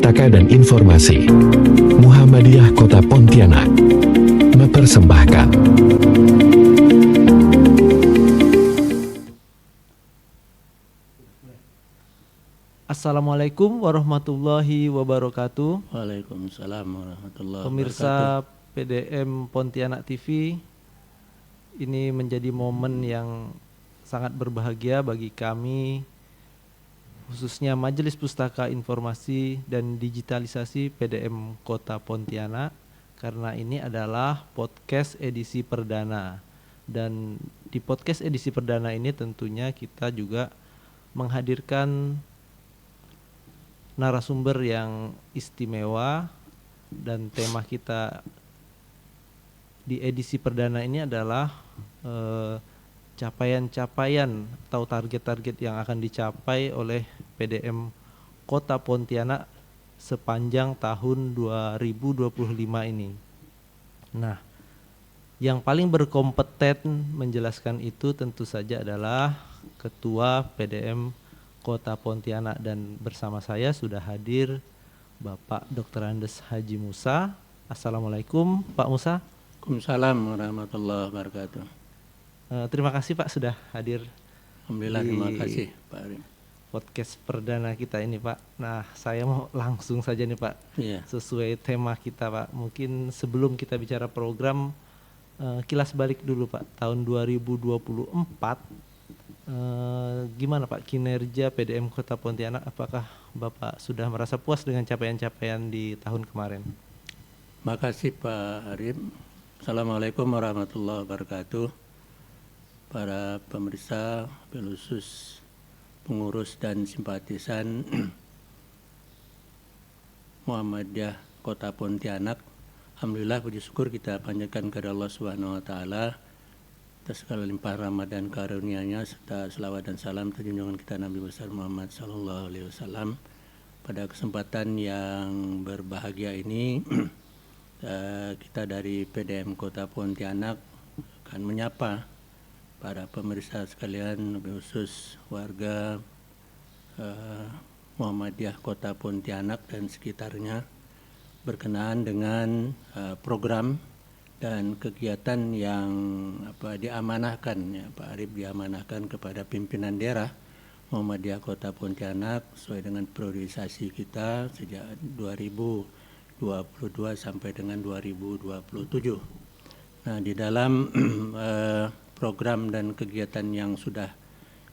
Pustaka dan Informasi Muhammadiyah Kota Pontianak mempersembahkan Assalamualaikum warahmatullahi wabarakatuh. Waalaikumsalam warahmatullahi Pemirsa PDM Pontianak TV, ini menjadi momen yang sangat berbahagia bagi kami, khususnya Majelis Pustaka Informasi dan Digitalisasi PDM Kota Pontianak, karena ini adalah podcast edisi perdana. Dan di podcast edisi perdana ini tentunya kita juga menghadirkan narasumber yang istimewa, dan tema kita di edisi perdana ini adalah capaian-capaian atau target-target yang akan dicapai oleh PDM Kota Pontianak sepanjang tahun 2025 ini. Nah, yang paling berkompeten menjelaskan itu tentu saja adalah Ketua PDM Kota Pontianak, dan bersama saya sudah hadir Bapak Dr. Andes Haji Musa. Assalamualaikum Pak Musa. Waalaikumsalam warahmatullahi wabarakatuh. Terima kasih Pak sudah hadir. Alhamdulillah, terima kasih Pak Arim. Podcast perdana kita ini Pak. Nah, saya mau langsung saja nih Pak. Iya. Sesuai tema kita Pak. Mungkin sebelum kita bicara program, kilas balik dulu Pak. Tahun 2024, gimana Pak kinerja PDM Kota Pontianak? Apakah Bapak sudah merasa puas dengan capaian-capaian di tahun kemarin? Makasih Pak Arim. Assalamualaikum warahmatullahi wabarakatuh. Para pemirsa, khusus pengurus dan simpatisan Muhammadiyah Kota Pontianak. Alhamdulillah, puji syukur kita panjatkan kepada Allah Subhanahu wa taala atas segala limpah rahmat dan karunia-Nya, serta selawat dan salam terjunjungan kita Nabi besar Muhammad sallallahu alaihi wasallam. Pada kesempatan yang berbahagia ini kita dari PDM Kota Pontianak akan menyapa para pemirsa sekalian, khusus warga Muhammadiyah Kota Pontianak dan sekitarnya, berkenaan dengan program dan kegiatan yang diamanahkan, ya Pak Arif, diamanahkan kepada pimpinan daerah Muhammadiyah Kota Pontianak sesuai dengan priorisasi kita sejak 2022 sampai dengan 2027. Nah, di dalam program dan kegiatan yang sudah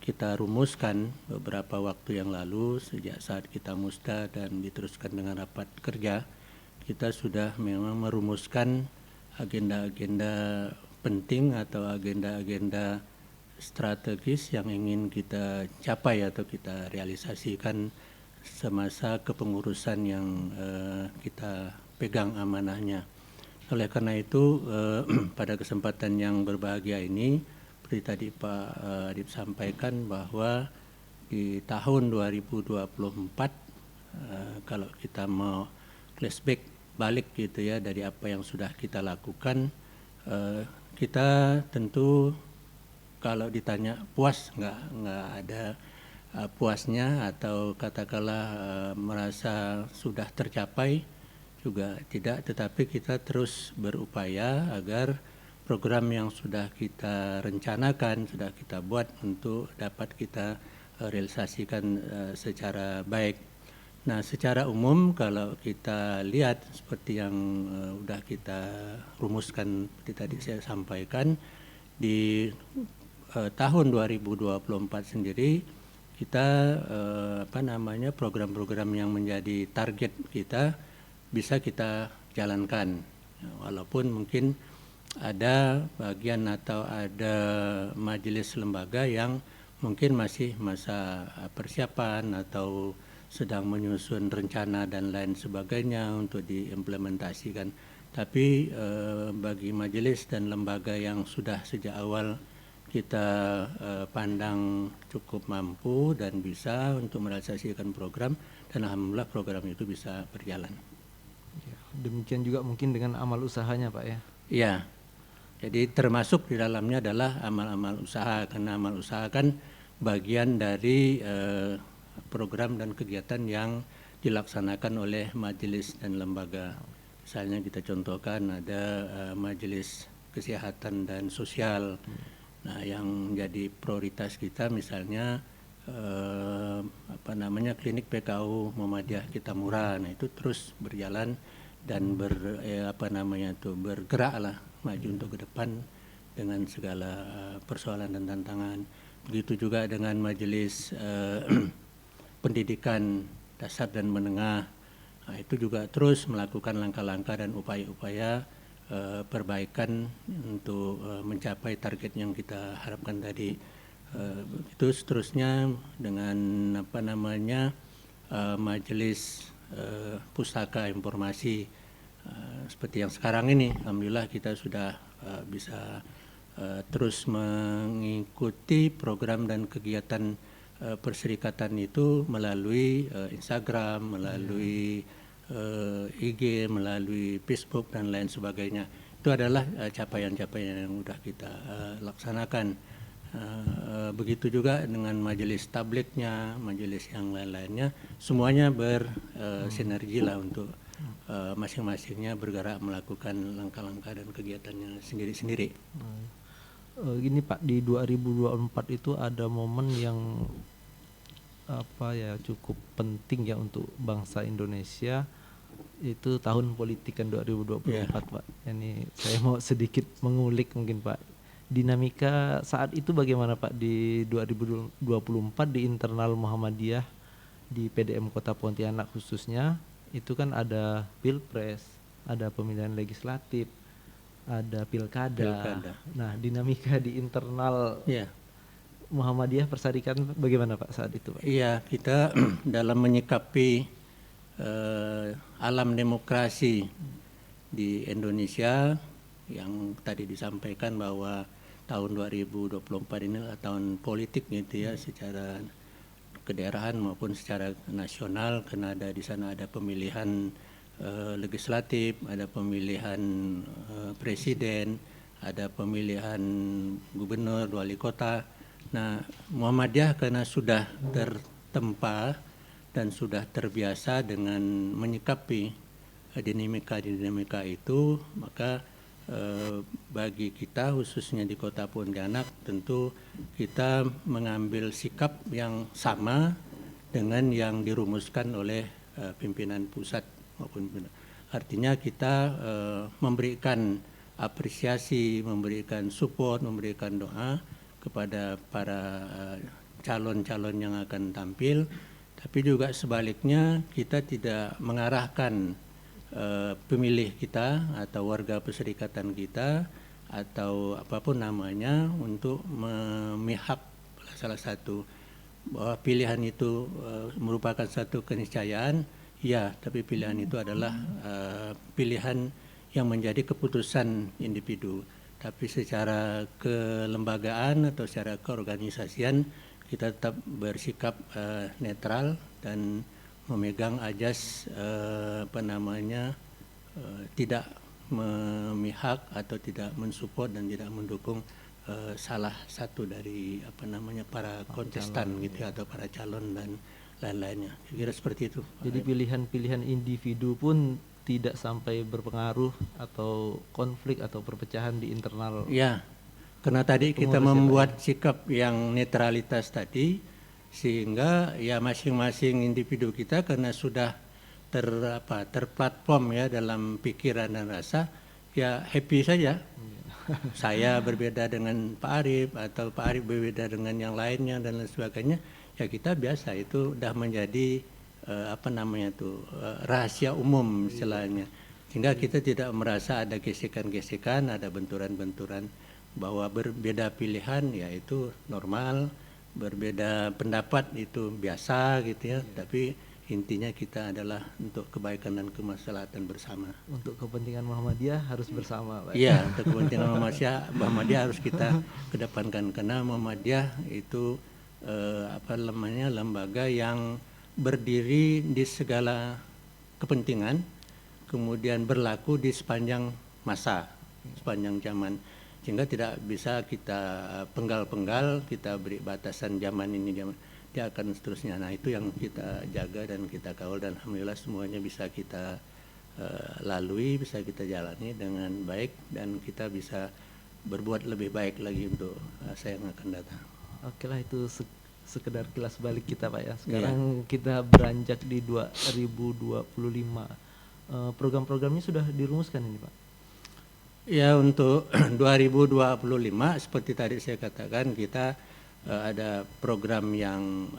kita rumuskan beberapa waktu yang lalu sejak saat kita musda dan diteruskan dengan rapat kerja, kita sudah memang merumuskan agenda-agenda penting atau agenda-agenda strategis yang ingin kita capai atau kita realisasikan semasa kepengurusan yang kita pegang amanahnya. Oleh karena itu, pada kesempatan yang berbahagia ini, seperti tadi Pak Adib sampaikan bahwa di tahun 2024, kalau kita mau flashback balik gitu ya dari apa yang sudah kita lakukan, kita tentu kalau ditanya puas, nggak ada puasnya, atau katakanlah merasa sudah tercapai juga tidak, tetapi kita terus berupaya agar program yang sudah kita rencanakan, sudah kita buat untuk dapat kita realisasikan secara baik. Nah, secara umum kalau kita lihat seperti yang sudah kita rumuskan, seperti tadi saya sampaikan, di tahun 2024 sendiri kita program-program yang menjadi target kita bisa kita jalankan, walaupun mungkin ada bagian atau ada majelis lembaga yang mungkin masih masa persiapan atau sedang menyusun rencana dan lain sebagainya untuk diimplementasikan. Tapi bagi majelis dan lembaga yang sudah sejak awal kita pandang cukup mampu dan bisa untuk merealisasikan program, dan alhamdulillah program itu bisa berjalan. Demikian juga mungkin dengan amal usahanya Pak ya? Iya, jadi termasuk di dalamnya adalah amal-amal usaha, karena amal usaha kan bagian dari program dan kegiatan yang dilaksanakan oleh majelis dan lembaga. Misalnya kita contohkan ada majelis kesehatan dan sosial. Nah, yang jadi prioritas kita misalnya klinik PKU Muhammadiyah Kitamura. Nah, itu terus berjalan dan bergeraklah maju untuk ke depan dengan segala persoalan dan tantangan. Begitu juga dengan majelis pendidikan dasar dan menengah. Nah, itu juga terus melakukan langkah-langkah dan upaya-upaya perbaikan untuk mencapai target yang kita harapkan tadi. Itu seterusnya dengan majelis pustaka informasi seperti yang sekarang ini. Alhamdulillah kita sudah bisa terus mengikuti program dan kegiatan perserikatan itu melalui Instagram, melalui IG, melalui Facebook dan lain sebagainya. Itu adalah capaian-capaian yang sudah kita laksanakan. Begitu juga dengan majelis tablignya, majelis yang lain-lainnya, semuanya bersinergi lah untuk masing-masingnya bergerak melakukan langkah-langkah dan kegiatannya sendiri-sendiri. Gini Pak, di 2024 itu ada momen yang cukup penting ya untuk bangsa Indonesia, itu tahun politik kan 2024 Pak. Ini saya mau sedikit mengulik mungkin Pak. Dinamika saat itu bagaimana Pak di 2024 di internal Muhammadiyah di PDM Kota Pontianak khususnya, itu kan ada pilpres, ada pemilihan legislatif, ada pilkada. Nah, dinamika di internal Muhammadiyah Persadikan bagaimana Pak saat itu Pak? Iya, kita dalam menyikapi alam demokrasi di Indonesia yang tadi disampaikan bahwa tahun 2024 ini adalah tahun politik gitu ya, secara kedaerahan maupun secara nasional, karena di sana ada pemilihan legislatif, ada pemilihan presiden, ada pemilihan gubernur, wali kota. Nah, Muhammadiyah karena sudah tertempa dan sudah terbiasa dengan menyikapi dinamika itu, maka bagi kita khususnya di Kota Pontianak tentu kita mengambil sikap yang sama dengan yang dirumuskan oleh pimpinan pusat maupun artinya kita memberikan apresiasi, memberikan support, memberikan doa kepada para calon-calon yang akan tampil, tapi juga sebaliknya kita tidak mengarahkan pemilih kita atau warga perserikatan kita atau apapun namanya untuk memihak salah satu, bahwa pilihan itu merupakan satu keniscayaan, ya, tapi pilihan itu adalah pilihan yang menjadi keputusan individu. Tapi secara kelembagaan atau secara keorganisasian kita tetap bersikap netral dan memegang ajas tidak memihak atau tidak mensupport dan tidak mendukung salah satu dari para kontestan gitu atau para calon dan lain-lainnya. Kira seperti itu. Jadi pilihan-pilihan individu pun tidak sampai berpengaruh atau konflik atau perpecahan di internal. Ya, karena tadi kita membuat sikap yang netralitas tadi, sehingga ya masing-masing individu kita karena sudah terplatform ya dalam pikiran dan rasa, ya happy saja. Saya berbeda dengan Pak Arief atau Pak Arief berbeda dengan yang lainnya dan lain sebagainya, ya kita biasa, itu udah menjadi rahasia umum istilahnya, sehingga kita tidak merasa ada gesekan-gesekan, ada benturan-benturan. Bahwa berbeda pilihan ya itu normal, berbeda pendapat itu biasa gitu ya, tapi intinya kita adalah untuk kebaikan dan kemaslahatan bersama. Untuk kepentingan Muhammadiyah harus bersama Pak. Iya, untuk kepentingan Muhammadiyah harus kita kedepankan, karena Muhammadiyah itu lembaga yang berdiri di segala kepentingan, kemudian berlaku di sepanjang masa, sepanjang zaman, sehingga tidak bisa kita penggal-penggal, kita beri batasan zaman ini zaman. dia akan seterusnya. Nah itu yang kita jaga dan kita kawal, dan alhamdulillah semuanya bisa kita lalui, bisa kita jalani dengan baik, dan kita bisa berbuat lebih baik lagi untuk masa yang akan datang. Oke lah, itu sekedar kilas balik kita Pak ya. Sekarang kita beranjak di 2025. Program-programnya sudah dirumuskan ini Pak? Ya, untuk 2025 seperti tadi saya katakan, kita ada program yang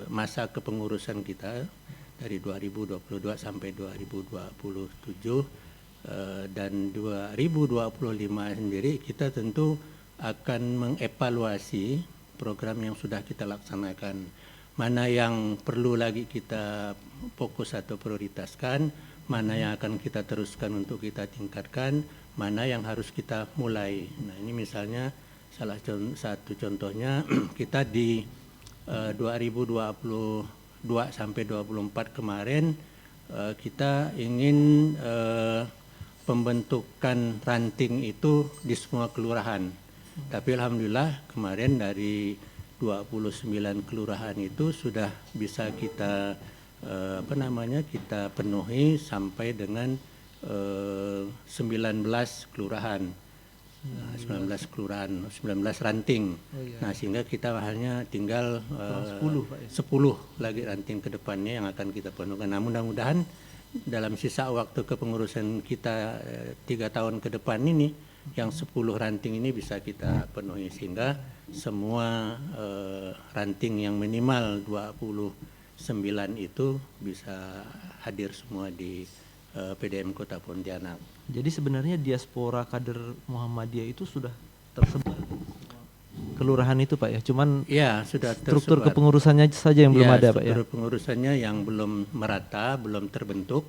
masa kepengurusan kita dari 2022 sampai 2027, dan 2025 sendiri kita tentu akan mengevaluasi program yang sudah kita laksanakan, mana yang perlu lagi kita fokus atau prioritaskan, mana yang akan kita teruskan untuk kita tingkatkan, mana yang harus kita mulai. Nah ini misalnya salah satu contohnya kita di 2022 sampai 24 kemarin kita ingin pembentukan ranting itu di semua kelurahan. Tapi alhamdulillah kemarin dari 29 kelurahan itu sudah bisa kita kita penuhi sampai dengan 19 kelurahan. 19 kelurahan, 19 ranting. Nah, sehingga kita hanya tinggal 10 lagi ranting ke depannya yang akan kita penuhkan. Nah, mudah-mudahan dalam sisa waktu kepengurusan kita 3 tahun ke depan ini, yang 10 ranting ini bisa kita penuhi, sehingga semua ranting yang minimal 29 itu bisa hadir semua di PDM Kota Pontianak. Jadi sebenarnya diaspora kader Muhammadiyah itu sudah tersebar kelurahan itu Pak ya, cuman ya sudah struktur kepengurusannya saja yang belum ada Pak ya. Struktur pengurusannya yang belum merata, belum terbentuk,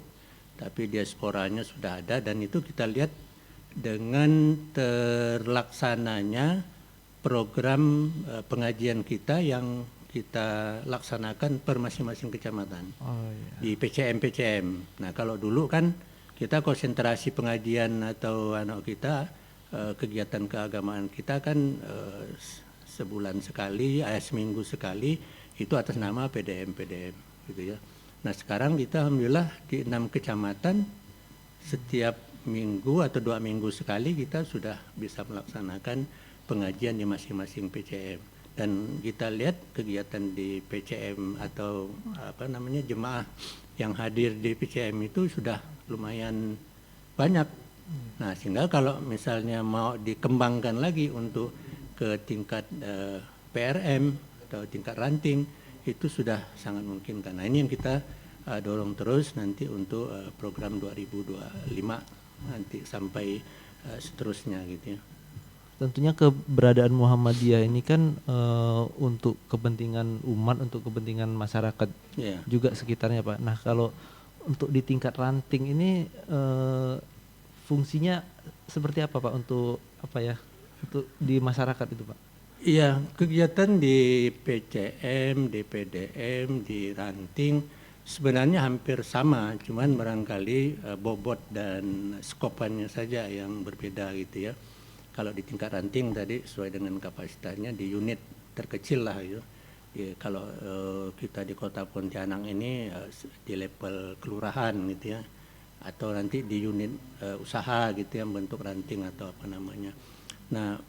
tapi diasporanya sudah ada, dan itu kita lihat dengan terlaksananya program pengajian kita yang kita laksanakan per masing-masing kecamatan di PCM. Nah kalau dulu kan kita konsentrasi pengajian atau kita kegiatan keagamaan kita kan sebulan sekali, seminggu sekali, itu atas nama PDM gitu ya. Nah sekarang kita alhamdulillah di 6 kecamatan setiap minggu atau 2 minggu sekali kita sudah bisa melaksanakan pengajian di masing-masing PCM. Dan kita lihat kegiatan di PCM atau jemaah yang hadir di PCM itu sudah lumayan banyak. Nah sehingga kalau misalnya mau dikembangkan lagi untuk ke tingkat PRM atau tingkat ranting, itu sudah sangat mungkin. Nah ini yang kita dorong terus nanti untuk program 2025 nanti sampai seterusnya gitu ya. Tentunya keberadaan Muhammadiyah ini kan untuk kepentingan umat, untuk kepentingan masyarakat juga sekitarnya Pak. Nah kalau untuk di tingkat ranting ini fungsinya seperti apa Pak untuk untuk di masyarakat itu Pak? Iya, kegiatan di PCM, di PDM, di ranting sebenarnya hampir sama, cuman barangkali bobot dan skopannya saja yang berbeda gitu ya. Kalau di tingkat ranting tadi sesuai dengan kapasitasnya di unit terkecil lah gitu. Ya, kalau kita di Kota Pontianak ini di level kelurahan gitu ya, atau nanti di unit usaha gitu yang bentuk ranting atau apa namanya. Nah,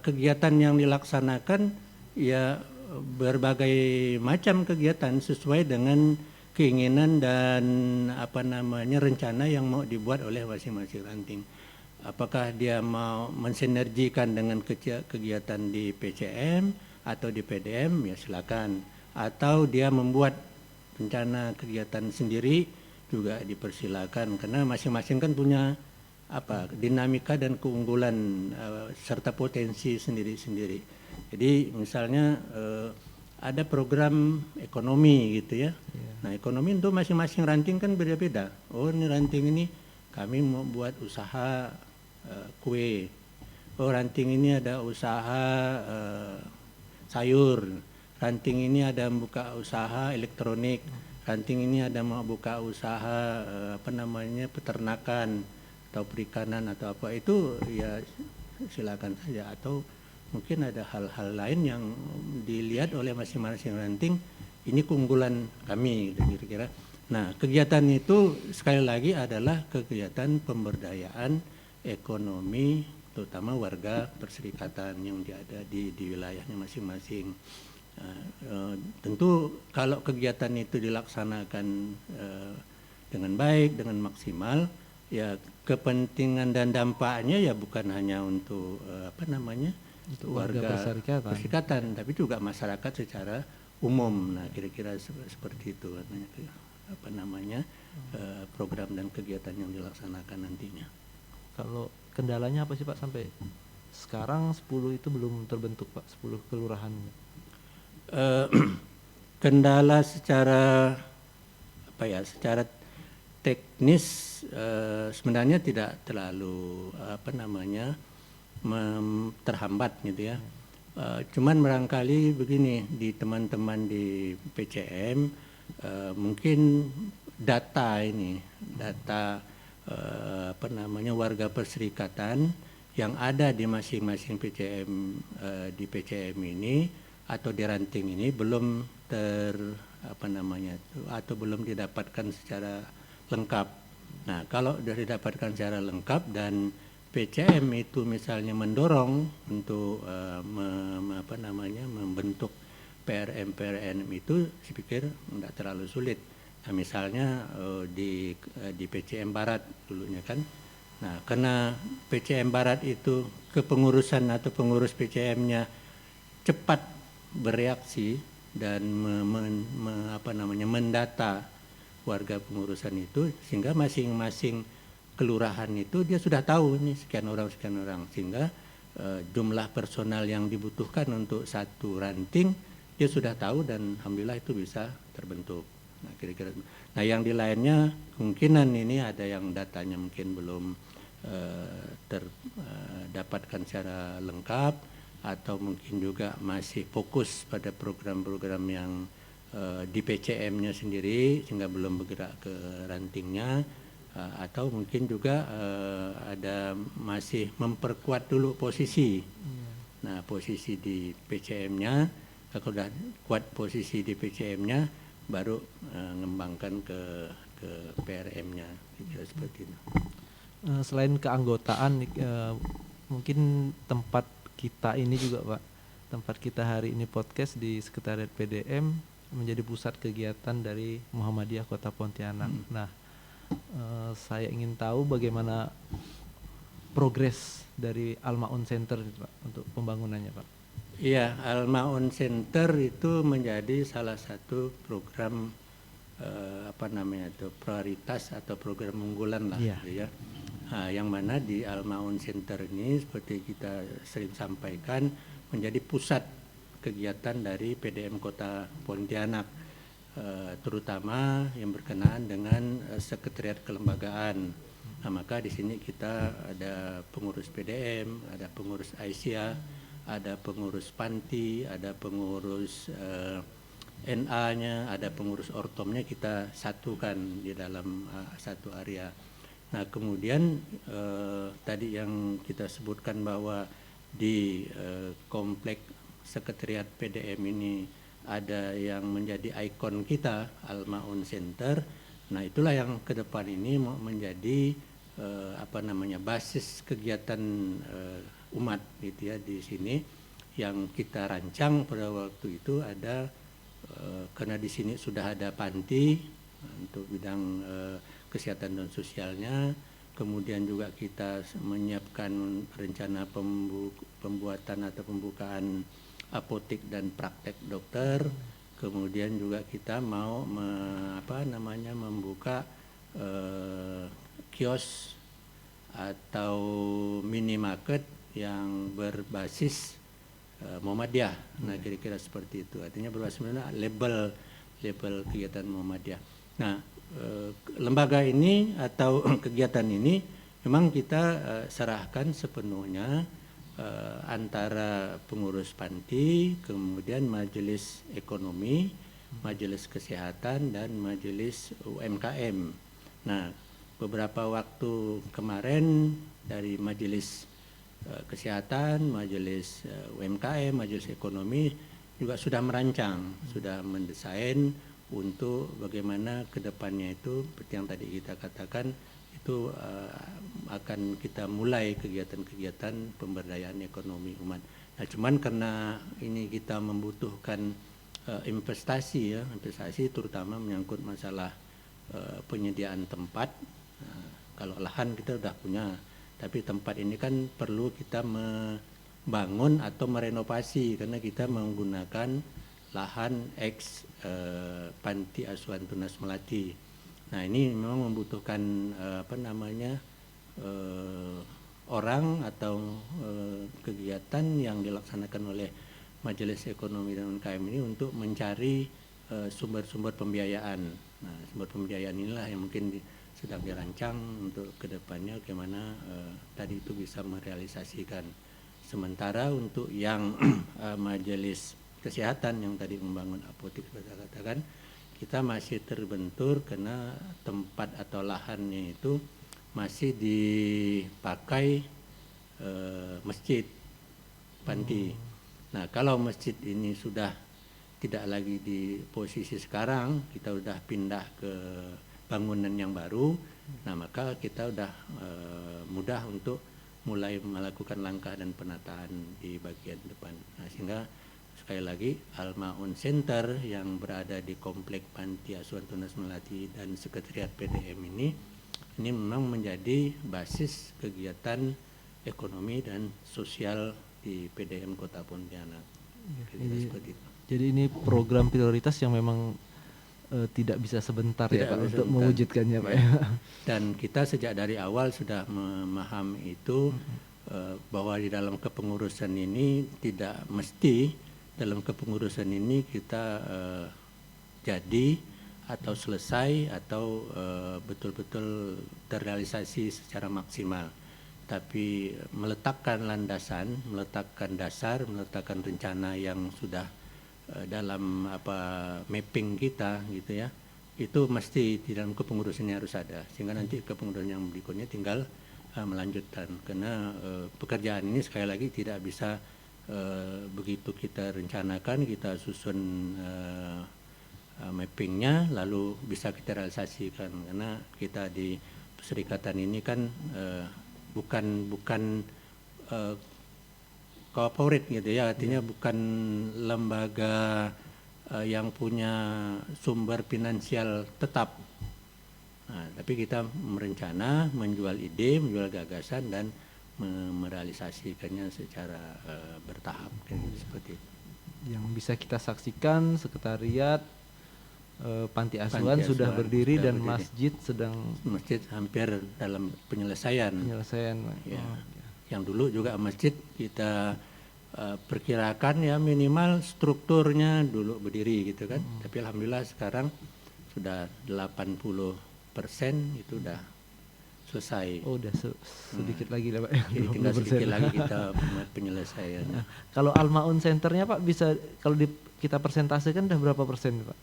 kegiatan yang dilaksanakan ya berbagai macam kegiatan sesuai dengan keinginan dan rencana yang mau dibuat oleh masing-masing ranting. Apakah dia mau mensinergikan dengan kegiatan di PCM atau di PDM, ya silakan. Atau dia membuat rencana kegiatan sendiri juga dipersilakan, karena masing-masing kan punya dinamika dan keunggulan serta potensi sendiri-sendiri. Jadi misalnya ada program ekonomi gitu ya. Nah ekonomi untuk masing-masing ranting kan beda-beda. Oh ini ranting ini kami mau buat usaha kue. Oh ranting ini ada usaha sayur. Ranting ini ada buka usaha elektronik. Ranting ini ada mau buka usaha peternakan atau perikanan atau apa, itu ya silakan saja. Atau mungkin ada hal-hal lain yang dilihat oleh masing-masing ranting, ini keunggulan kami kira-kira. Nah, kegiatan itu sekali lagi adalah kegiatan pemberdayaan ekonomi, terutama warga perserikatan yang ada di wilayahnya masing-masing. Tentu kalau kegiatan itu dilaksanakan dengan baik, dengan maksimal, ya kepentingan dan dampaknya ya bukan hanya untuk Untuk warga perserikatan, tapi juga masyarakat secara umum. Nah, kira-kira seperti itu program dan kegiatan yang dilaksanakan nantinya. Kalau kendalanya apa sih Pak sampai sekarang 10 itu belum terbentuk Pak, 10 kelurahan? Kendala secara secara teknis sebenarnya tidak terlalu terhambat gitu ya. Cuman barangkali begini, di teman-teman di PCM mungkin data warga perserikatan yang ada di masing-masing PCM di PCM ini atau di ranting ini belum atau belum didapatkan secara lengkap. Nah, kalau sudah didapatkan secara lengkap dan PCM itu misalnya mendorong untuk membentuk PRM itu, saya pikir tidak terlalu sulit. Nah, misalnya di PCM Barat dulunya kan. Nah, karena PCM Barat itu kepengurusan atau pengurus PCM-nya cepat bereaksi dan mendata warga pengurusan itu, sehingga masing-masing kelurahan itu dia sudah tahu ini sekian orang, sehingga jumlah personal yang dibutuhkan untuk satu ranting dia sudah tahu dan alhamdulillah itu bisa terbentuk. Nah, kira-kira. Nah, yang di lainnya kemungkinan ini ada yang datanya mungkin belum terdapatkan secara lengkap, atau mungkin juga masih fokus pada program-program yang di PCM-nya sendiri sehingga belum bergerak ke rantingnya, atau mungkin juga ada masih memperkuat dulu posisi. Nah, posisi di PCM-nya, kalau sudah kuat posisi di PCM-nya baru ngembangkan ke PRM-nya, kira seperti itu. Selain keanggotaan, mungkin tempat kita ini juga Pak, tempat kita hari ini podcast di Sekretariat PDM menjadi pusat kegiatan dari Muhammadiyah Kota Pontianak. Nah, saya ingin tahu bagaimana progres dari Al-Ma'un Center Pak, untuk pembangunannya Pak. Iya, Al-Ma'un Center itu menjadi salah satu program prioritas atau program unggulan lah, gitu ya. Nah, yang mana di Al-Ma'un Center ini seperti kita sering sampaikan menjadi pusat kegiatan dari PDM Kota Pontianak, terutama yang berkenaan dengan sekretariat kelembagaan. Nah, maka di sini kita ada pengurus PDM, ada pengurus Aisyah, ada pengurus Panti, ada pengurus NA-nya, ada pengurus Ortomnya, kita satukan di dalam satu area. Nah, kemudian tadi yang kita sebutkan bahwa di komplek sekretariat PDM ini ada yang menjadi ikon kita, Al-Ma'un Center. Nah, itulah yang ke depan ini menjadi basis kegiatan umat gitu ya di sini, yang kita rancang pada waktu itu ada karena di sini sudah ada panti untuk bidang kesehatan dan sosialnya, kemudian juga kita menyiapkan rencana pembuatan atau pembukaan apotek dan praktek dokter, kemudian juga kita mau membuka kios atau minimarket yang berbasis Muhammadiyah. Nah, kira-kira seperti itu. Artinya berbasis label kegiatan Muhammadiyah. Nah, lembaga ini atau kegiatan ini memang kita serahkan sepenuhnya antara pengurus panti, kemudian majelis ekonomi, majelis kesehatan, dan majelis UMKM. Nah, beberapa waktu kemarin dari majelis Kesehatan, Majelis UMKM, Majelis Ekonomi juga sudah merancang, sudah mendesain untuk bagaimana ke depannya itu seperti yang tadi kita katakan itu akan kita mulai kegiatan-kegiatan pemberdayaan ekonomi umat. Nah, cuman karena ini kita membutuhkan investasi ya, investasi terutama menyangkut masalah penyediaan tempat. Nah, kalau lahan kita sudah punya, tapi tempat ini kan perlu kita membangun atau merenovasi karena kita menggunakan lahan ex panti asuhan Tunas Melati. Nah, ini memang membutuhkan orang atau kegiatan yang dilaksanakan oleh Majelis Ekonomi dan UMKM ini untuk mencari sumber-sumber pembiayaan. Nah, sumber pembiayaan inilah yang mungkin sedang dirancang untuk kedepannya bagaimana tadi itu bisa merealisasikan. Sementara untuk yang Majelis Kesehatan yang tadi membangun apotek saya katakan, kita masih terbentur karena tempat atau lahannya itu masih dipakai masjid panti. Nah, kalau masjid ini sudah tidak lagi di posisi sekarang, kita sudah pindah ke bangunan yang baru, nah maka kita sudah mudah untuk mulai melakukan langkah dan penataan di bagian depan. Nah, sehingga sekali lagi Al-Ma'un Center yang berada di Komplek Panti Asuhan Tunas Melati dan Sekretariat PDM ini memang menjadi basis kegiatan ekonomi dan sosial di PDM Kota Pontianak. Jadi ini program prioritas yang memang tidak bisa sebentar ya Pak untuk mewujudkannya Pak ya. Dan kita sejak dari awal sudah memahami itu bahwa di dalam kepengurusan ini tidak mesti dalam kepengurusan ini kita jadi atau selesai atau betul-betul terrealisasi secara maksimal. Tapi meletakkan landasan, meletakkan dasar, meletakkan rencana yang sudah dalam mapping kita gitu ya, itu mesti di dalam kepengurusannya harus ada, sehingga nanti kepengurusan yang berikutnya tinggal melanjutkan. Karena pekerjaan ini sekali lagi tidak bisa begitu kita rencanakan, kita susun mappingnya lalu bisa kita realisasikan, karena kita di perserikatan ini kan bukan corporate gitu ya, artinya bukan lembaga yang punya sumber finansial tetap. Nah, tapi kita merencana, menjual ide, menjual gagasan dan merealisasikannya secara bertahap seperti itu. Yang bisa kita saksikan sekretariat panti asuhan sudah berdiri dan masjid hampir dalam penyelesaian. Ya. Yang dulu juga masjid kita perkirakan ya minimal strukturnya dulu berdiri gitu kan. Tapi alhamdulillah sekarang sudah 80% itu udah selesai. Oh, udah sedikit lagi lah Pak. Jadi tinggal sedikit lagi kita penyelesaian. Kalau Al-Ma'un Centernya Pak bisa kalau kita persentasekan udah berapa persen Pak?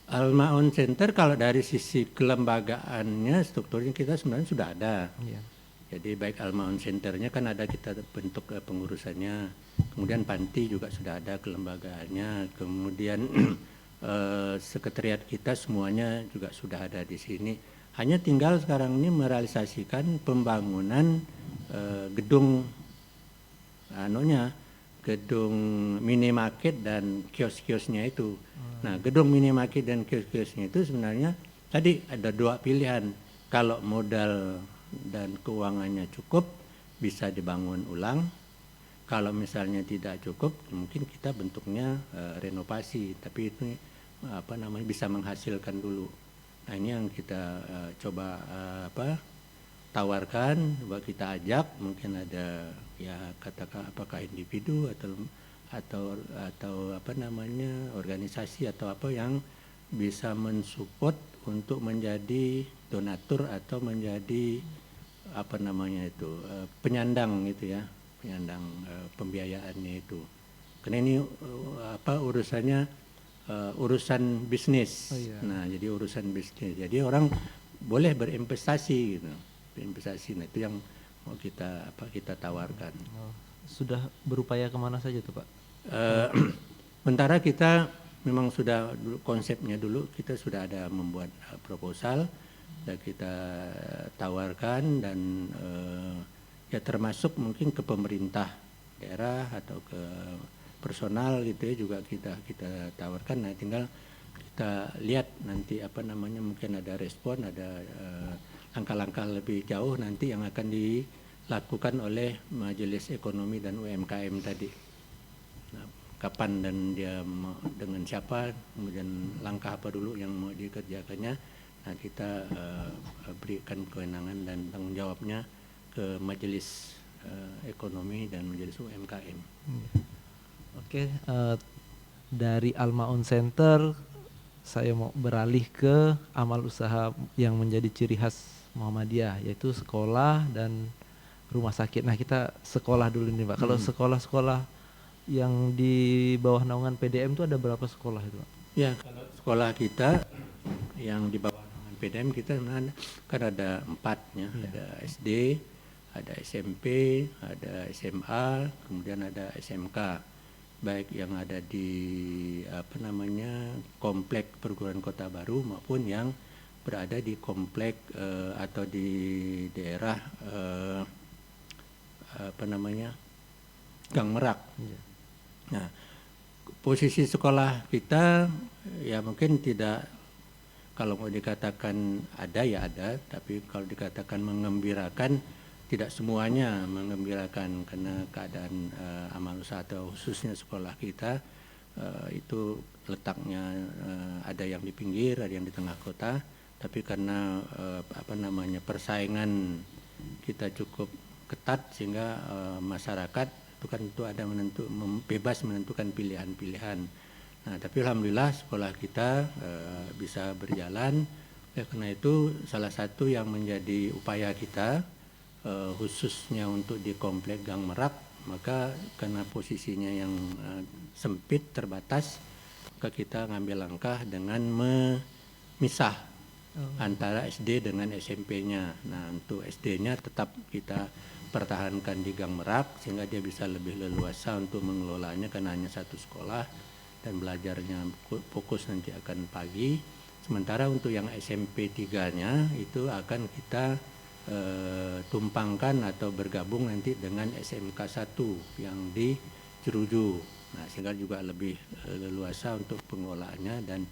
Al-Ma'un Center kalau dari sisi kelembagaannya strukturnya kita sebenarnya sudah ada. Iya. Jadi baik Al-Ma'un Centernya kan ada kita bentuk pengurusannya, kemudian panti juga sudah ada kelembagaannya, kemudian sekretariat kita semuanya juga sudah ada di sini. Hanya tinggal sekarang ini merealisasikan pembangunan gedung gedung minimarket dan kios-kiosnya itu. Nah, gedung minimarket dan kios-kiosnya itu sebenarnya tadi ada dua pilihan. Kalau modal dan keuangannya cukup, bisa dibangun ulang. Kalau misalnya tidak cukup, mungkin kita bentuknya renovasi. Tapi itu bisa menghasilkan dulu. Nah, ini yang kita coba tawarkan, coba kita ajak, mungkin ada ya katakan apakah individu atau organisasi atau apa yang bisa mensupport untuk menjadi donatur atau menjadi penyandang gitu ya, penyandang pembiayaannya itu. Karena ini urusannya urusan bisnis. Oh, iya. Nah, jadi urusan bisnis. Jadi orang boleh berinvestasi gitu. Berinvestasi. Nah, itu yang mau kita tawarkan. Oh, sudah berupaya kemana saja tuh Pak? Sementara kita memang sudah konsepnya dulu kita sudah ada membuat proposal, dan kita tawarkan dan ya termasuk mungkin ke pemerintah daerah atau ke personal gitu ya juga kita tawarkan. Nah tinggal kita lihat nanti mungkin ada respon, ada langkah-langkah lebih jauh nanti yang akan dilakukan oleh Majelis Ekonomi dan UMKM tadi. Nah, kapan dan dia dengan siapa, kemudian langkah apa dulu yang mau dikerjakannya. Nah kita berikan kewenangan dan tanggung jawabnya ke Majelis Ekonomi dan Majelis UMKM. Oke, dari Al-Maun Center saya mau beralih ke amal usaha yang menjadi ciri khas Muhammadiyah, yaitu sekolah dan rumah sakit. Nah kita sekolah dulu nih Pak. Kalau sekolah-sekolah yang di bawah naungan PDM itu ada berapa sekolah itu Pak? Ya, kalau sekolah kita yang di bawah naungan PDM kita kan ada 4 ya, ada SD, ada SMP, ada SMA, kemudian ada SMK. Baik yang ada di komplek perguruan Kota Baru maupun yang berada di komplek atau di daerah Gang Merak. Nah, posisi sekolah kita ya mungkin tidak, kalau mau dikatakan ada ya ada, tapi kalau dikatakan mengembirakan tidak semuanya mengembirakan, karena keadaan amal usaha atau khususnya sekolah kita itu letaknya ada yang di pinggir, ada yang di tengah kota, tapi karena persaingan kita cukup ketat sehingga masyarakat itu kan itu ada bebas menentukan pilihan-pilihan. Nah, tapi alhamdulillah sekolah kita bisa berjalan. Karena itu salah satu yang menjadi upaya kita khususnya untuk di komplek Gang Merak, maka karena posisinya yang sempit terbatas, maka kita ngambil langkah dengan memisah antara SD dengan SMP-nya. Nah untuk SD-nya tetap kita pertahankan di Gang Merak sehingga dia bisa lebih leluasa untuk mengelolanya karena hanya satu sekolah dan belajarnya fokus nanti akan pagi. Sementara untuk yang SMP 3-nya itu akan kita tumpangkan atau bergabung nanti dengan SMK 1 yang di Jeruju. Nah, sehingga juga lebih leluasa untuk pengelolaannya dan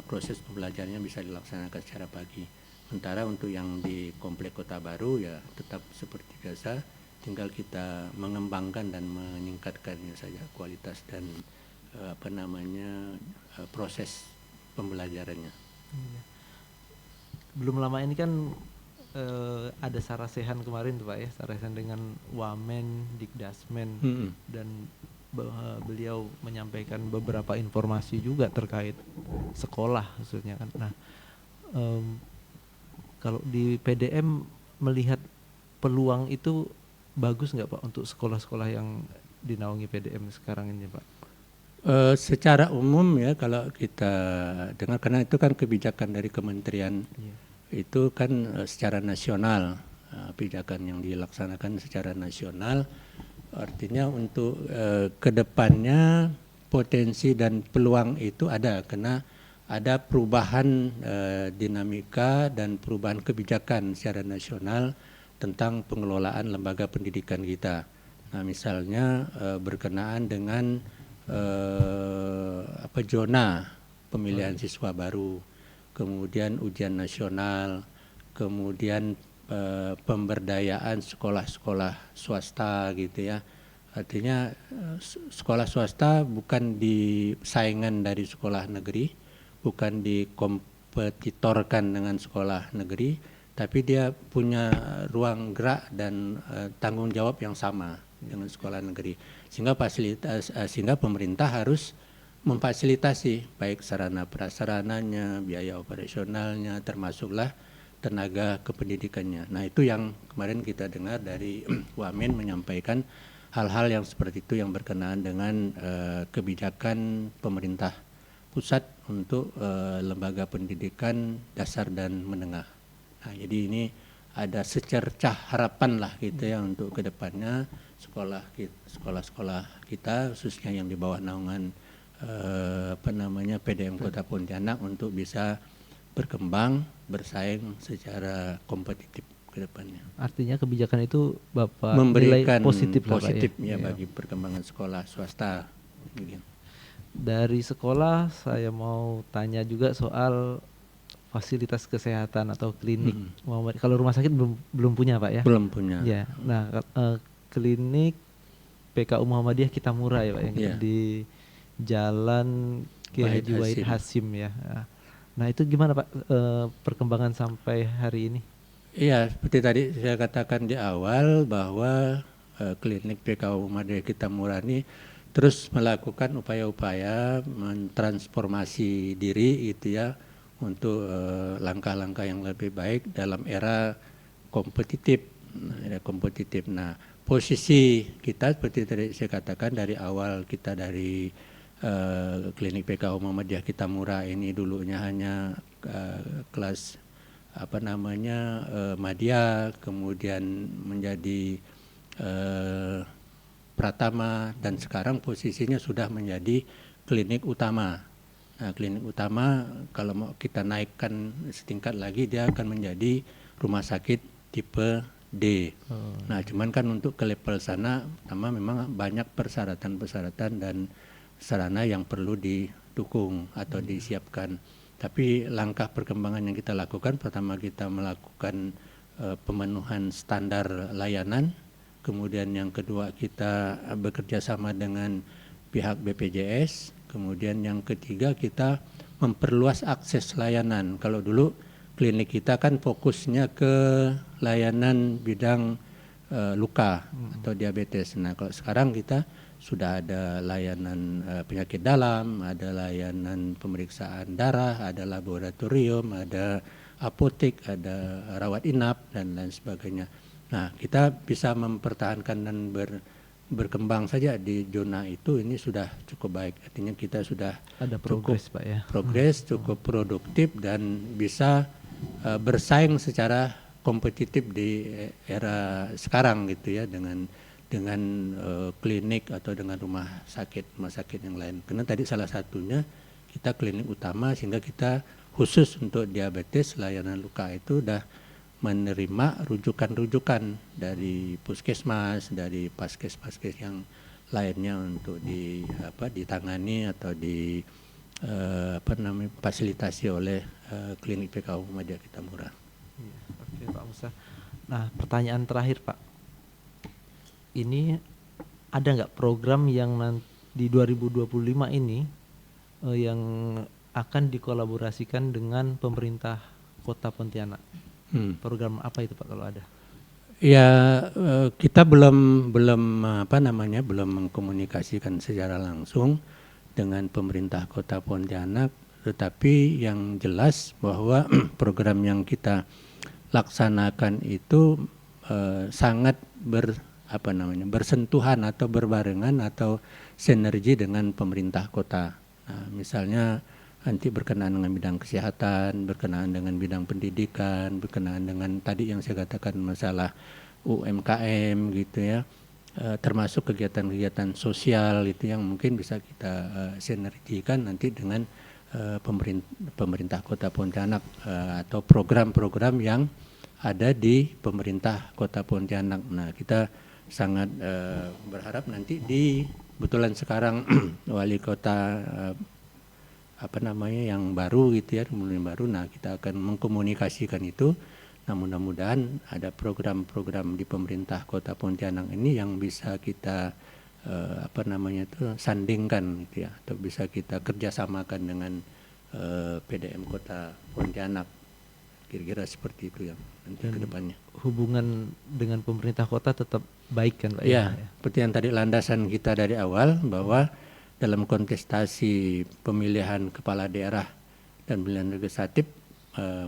proses pembelajarannya bisa dilaksanakan secara pagi. Sementara untuk yang di Komplek Kota Baru ya tetap seperti biasa, tinggal kita mengembangkan dan meningkatkannya saja kualitas dan proses pembelajarannya. Belum lama ini kan ada sarasehan kemarin tuh Pak ya, sarasehan dengan Wamen, Dikdasmen, dan beliau menyampaikan beberapa informasi juga terkait sekolah khususnya kan. Nah, kalau di PDM melihat peluang itu bagus nggak Pak untuk sekolah-sekolah yang dinaungi PDM sekarang ini Pak? Secara umum ya kalau kita dengar, karena itu kan kebijakan dari kementerian. Itu kan secara nasional, kebijakan yang dilaksanakan secara nasional, artinya untuk kedepannya potensi dan peluang itu ada, karena ada perubahan dinamika dan perubahan kebijakan secara nasional tentang pengelolaan lembaga pendidikan kita. Nah misalnya berkenaan dengan zona pemilihan siswa baru, kemudian ujian nasional, kemudian pemberdayaan sekolah-sekolah swasta gitu ya. Artinya sekolah swasta bukan disaingan dari sekolah negeri, bukan dikompetitorkan dengan sekolah negeri, tapi dia punya ruang gerak dan tanggung jawab yang sama dengan sekolah negeri. Sehingga pemerintah harus memfasilitasi baik sarana prasarananya, biaya operasionalnya, termasuklah tenaga kependidikannya. Nah itu yang kemarin kita dengar dari Wamen menyampaikan hal-hal yang seperti itu yang berkenaan dengan kebijakan pemerintah pusat untuk lembaga pendidikan dasar dan menengah. Nah jadi ini ada secercah harapan lah gitu ya untuk kedepannya sekolah-sekolah kita khususnya yang di bawah naungan PDM Kota Pontianak untuk bisa berkembang, bersaing secara kompetitif ke depannya. Artinya kebijakan itu Bapak Memberikan nilai positif lah, Pak, ya? ya bagi perkembangan sekolah swasta. Gitu. Dari sekolah saya mau tanya juga soal fasilitas kesehatan atau klinik. Kalau rumah sakit belum punya, Pak, ya? Belum punya. Ya. Nah, klinik PKU Muhammadiyah Kitamura ya, Pak, yang di Jalan Kiai Haji Wahid Hasim ya. Nah, itu gimana, Pak, perkembangan sampai hari ini? Iya, seperti tadi saya katakan di awal bahwa klinik PKU Muhammadiyah Kitamura ini terus melakukan upaya-upaya mentransformasi diri gitu ya untuk langkah-langkah yang lebih baik dalam era kompetitif. Nah, posisi kita seperti tadi saya katakan dari awal kita dari klinik PKU Muhammadiyah Kitamura ini dulunya hanya kelas Madya, kemudian menjadi Pratama, dan sekarang posisinya sudah menjadi klinik utama. Nah, klinik utama kalau mau kita naikkan setingkat lagi dia akan menjadi rumah sakit tipe D. Nah, cuman kan untuk ke level sana pertama memang banyak persyaratan dan sarana yang perlu didukung atau disiapkan. Tapi langkah perkembangan yang kita lakukan, pertama kita melakukan pemenuhan standar layanan. Kemudian yang kedua kita bekerja sama dengan pihak BPJS. Kemudian yang ketiga kita memperluas akses layanan. Kalau dulu klinik kita kan fokusnya ke layanan bidang luka atau diabetes. Nah, kalau sekarang kita sudah ada layanan penyakit dalam, ada layanan pemeriksaan darah, ada laboratorium, ada apotek, ada rawat inap dan lain sebagainya. Nah, kita bisa mempertahankan dan berkembang saja di zona itu, ini sudah cukup baik. Artinya kita sudah ada progres, Pak, ya. Progres, cukup produktif dan bisa bersaing secara kompetitif di era sekarang gitu ya dengan klinik atau dengan rumah sakit yang lain. Karena tadi salah satunya kita klinik utama sehingga kita khusus untuk diabetes layanan luka itu udah menerima rujukan-rujukan dari puskesmas, dari paskes-paskes yang lainnya untuk ditangani atau fasilitasi oleh klinik PKU Muhammadiyah Kitamura. Oke, Pak Musa. Nah, pertanyaan terakhir, Pak. Ini ada nggak program yang di 2025 ini yang akan dikolaborasikan dengan pemerintah Kota Pontianak? Program apa itu, Pak, kalau ada? Ya, kita belum mengkomunikasikan secara langsung dengan pemerintah Kota Pontianak, tetapi yang jelas bahwa program yang kita laksanakan itu sangat bersentuhan atau berbarengan atau sinergi dengan pemerintah kota. Nah, misalnya nanti berkenaan dengan bidang kesehatan, berkenaan dengan bidang pendidikan, berkenaan dengan tadi yang saya katakan masalah UMKM gitu ya, termasuk kegiatan-kegiatan sosial itu yang mungkin bisa kita sinergikan nanti dengan pemerintah Kota Pontianak atau program-program yang ada di pemerintah Kota Pontianak. Nah, kita sangat berharap nanti kebetulan sekarang wali kota yang baru gitu ya, yang baru. Nah, kita akan mengkomunikasikan itu. Nah, mudah-mudahan ada program-program di pemerintah Kota Pontianak ini yang bisa kita sandingkan gitu ya, atau bisa kita kerjasamakan dengan PDM Kota Pontianak. Kira-kira seperti itu yang nanti ke depannya. Hubungan dengan pemerintah kota tetap baik kan, Pak? Ya, seperti yang tadi landasan kita dari awal bahwa dalam kontestasi pemilihan kepala daerah dan pemilihan legislatif,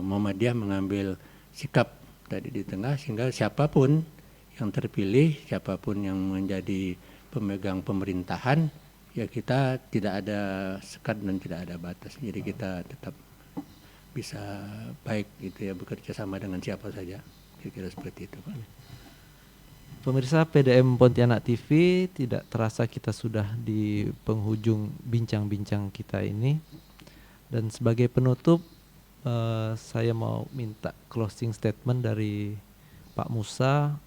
Muhammadiyah mengambil sikap tadi di tengah sehingga siapapun yang terpilih, siapapun yang menjadi pemegang pemerintahan, ya kita tidak ada sekat dan tidak ada batas. Jadi kita tetap bisa baik gitu ya, bekerja sama dengan siapa saja. kira-kira seperti itu, Pak. Pemirsa PDM Pontianak TV, tidak terasa kita sudah di penghujung bincang-bincang kita ini. Dan sebagai penutup, saya mau minta closing statement dari Pak Musa.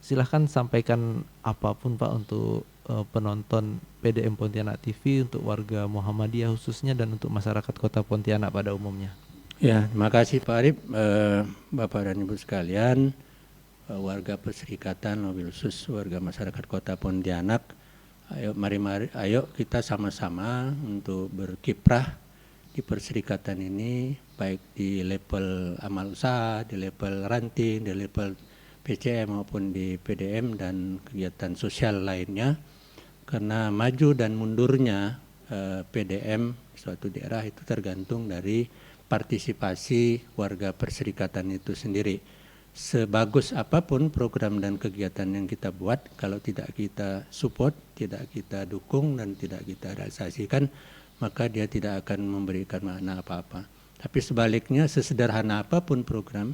Silahkan sampaikan apapun Pak untuk penonton PDM Pontianak TV, untuk warga Muhammadiyah khususnya, dan untuk masyarakat Kota Pontianak pada umumnya. Ya, terima kasih Pak Arif, Bapak dan Ibu sekalian, warga Perserikatan, mobil khusus warga masyarakat Kota Pontianak. Ayo kita sama-sama untuk berkiprah di Perserikatan ini, baik di level amal usaha, di level ranting, di level PCM maupun di PDM dan kegiatan sosial lainnya. Karena maju dan mundurnya PDM suatu daerah itu tergantung dari partisipasi warga Perserikatan itu sendiri. Sebagus apapun program dan kegiatan yang kita buat, kalau tidak kita support, tidak kita dukung dan tidak kita realisasikan, maka dia tidak akan memberikan makna apa-apa. Tapi sebaliknya, sesederhana apapun program,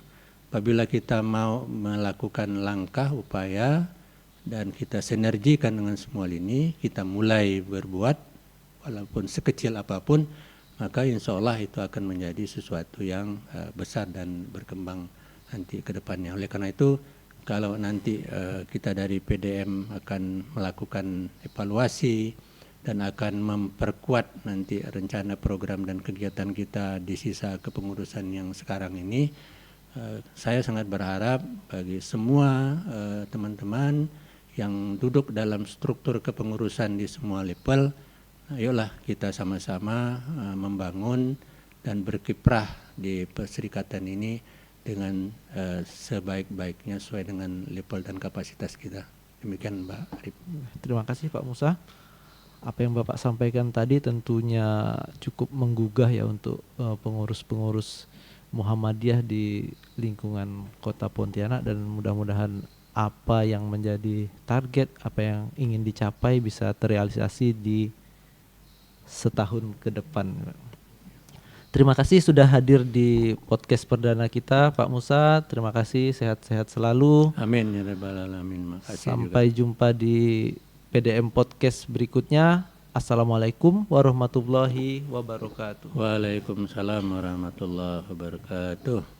apabila kita mau melakukan langkah, upaya, dan kita sinergikan dengan semua ini, kita mulai berbuat, walaupun sekecil apapun, maka insya Allah itu akan menjadi sesuatu yang besar dan berkembang nanti ke depannya. Oleh karena itu, kalau nanti kita dari PDM akan melakukan evaluasi dan akan memperkuat nanti rencana program dan kegiatan kita di sisa kepengurusan yang sekarang ini, saya sangat berharap bagi semua teman-teman yang duduk dalam struktur kepengurusan di semua level, ayolah kita sama-sama membangun dan berkiprah di Perserikatan ini dengan sebaik-baiknya sesuai dengan level dan kapasitas kita. Demikian Mbak Arif. Terima kasih Pak Musa. Apa yang Bapak sampaikan tadi tentunya cukup menggugah ya untuk pengurus-pengurus Muhammadiyah di lingkungan Kota Pontianak, dan mudah-mudahan apa yang menjadi target, apa yang ingin dicapai bisa terrealisasi di setahun ke depan. Terima kasih sudah hadir di podcast perdana kita Pak Musa. Terima kasih, sehat-sehat selalu. Amin ya rabbal alamin. Makasih Sampai juga. jumpa di PDM Podcast berikutnya. Assalamualaikum warahmatullahi wabarakatuh. Waalaikumsalam warahmatullahi wabarakatuh.